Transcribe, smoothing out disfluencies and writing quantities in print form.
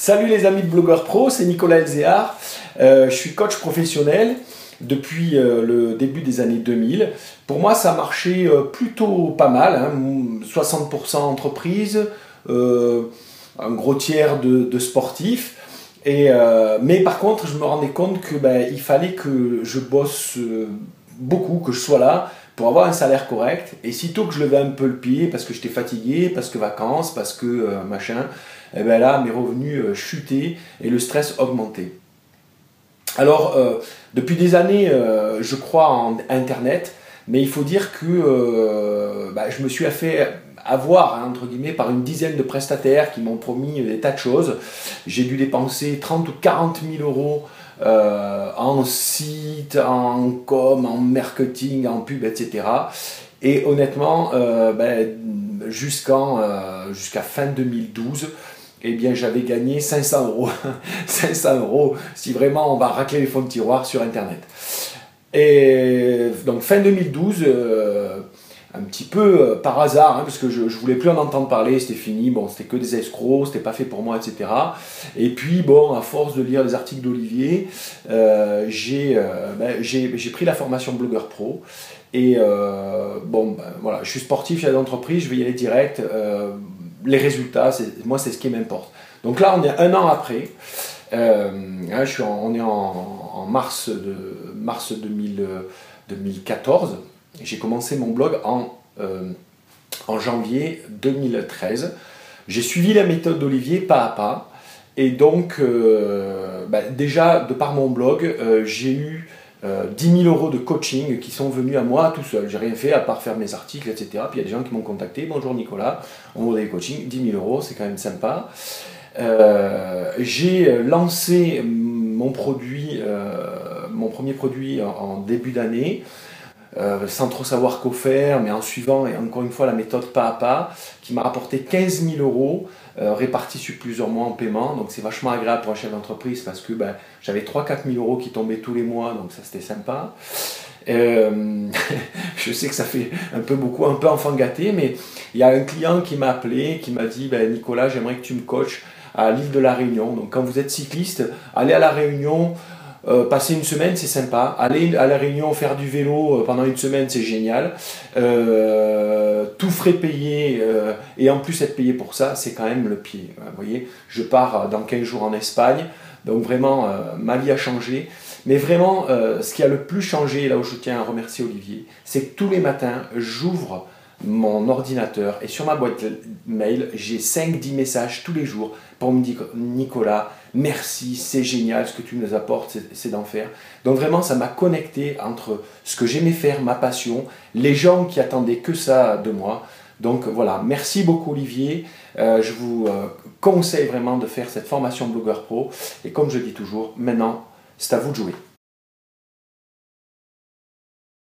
Salut les amis de Blogueur Pro, c'est Nicolas Elzéar. Je suis coach professionnel depuis le début des années 2000. Pour moi, ça marchait plutôt pas mal, hein, 60% entreprise, un gros tiers de sportifs. Mais par contre, je me rendais compte que il fallait que je bosse beaucoup, que je sois là pour avoir un salaire correct. Et sitôt que je levais un peu le pied, parce que j'étais fatigué, parce que vacances, parce que machin, et là, mes revenus chutaient et le stress augmentait. Alors, depuis des années, je crois en Internet, mais il faut dire que je me suis fait avoir, hein, entre guillemets, par une dizaine de prestataires qui m'ont promis des tas de choses. J'ai dû dépenser 30 ou 40 000 euros en site, en com, en marketing, en pub, etc. Et honnêtement, jusqu'à fin 2012, eh bien, j'avais gagné 500 euros. 500 euros, si vraiment on va racler les fonds de tiroir sur Internet. Et donc, fin 2012, un petit peu par hasard, hein, parce que je voulais plus en entendre parler, c'était fini, bon, c'était que des escrocs, c'était pas fait pour moi, etc. Et puis, bon, à force de lire les articles d'Olivier, j'ai pris la formation Blogueur Pro. Et voilà, je suis sportif, chef d'entreprise, je vais y aller direct. Les résultats, moi, c'est ce qui m'importe. Donc là, on est un an après. On est en mars 2014. J'ai commencé mon blog en janvier 2013. J'ai suivi la méthode d'Olivier pas à pas. Et donc, déjà, de par mon blog, j'ai eu 10 000 euros de coaching qui sont venus à moi tout seul. J'ai rien fait à part faire mes articles, etc. Puis il y a des gens qui m'ont contacté. Bonjour Nicolas, on voudrait des coachings. 10 000 euros, c'est quand même sympa. J'ai lancé mon premier produit en début d'année. Sans trop savoir quoi faire, mais en suivant, et encore une fois, la méthode pas à pas, qui m'a rapporté 15 000 euros répartis sur plusieurs mois en paiement. Donc c'est vachement agréable pour un chef d'entreprise parce que j'avais 3-4 000 euros qui tombaient tous les mois, donc ça c'était sympa. Je sais que ça fait un peu beaucoup, un peu enfant gâté, mais il y a un client qui m'a appelé, qui m'a dit Nicolas, j'aimerais que tu me coaches à l'île de la Réunion. Donc quand vous êtes cycliste, allez à la Réunion. Passer une semaine, c'est sympa. Aller à la Réunion faire du vélo pendant une semaine, c'est génial. Tout frais payé et en plus être payé pour ça, c'est quand même le pied. Vous voyez, je pars dans 15 jours en Espagne, donc vraiment ma vie a changé. Mais vraiment, ce qui a le plus changé, là où je tiens à remercier Olivier, c'est que tous les matins, j'ouvre mon ordinateur et sur ma boîte mail, j'ai 5-10 messages tous les jours pour me dire Nicolas, merci, c'est génial ce que tu nous apportes, c'est d'enfer. Donc vraiment, ça m'a connecté entre ce que j'aimais faire, ma passion, les gens qui attendaient que ça de moi. Donc voilà, merci beaucoup Olivier. Je vous conseille vraiment de faire cette formation Blogueur Pro. Et comme je dis toujours, maintenant, c'est à vous de jouer.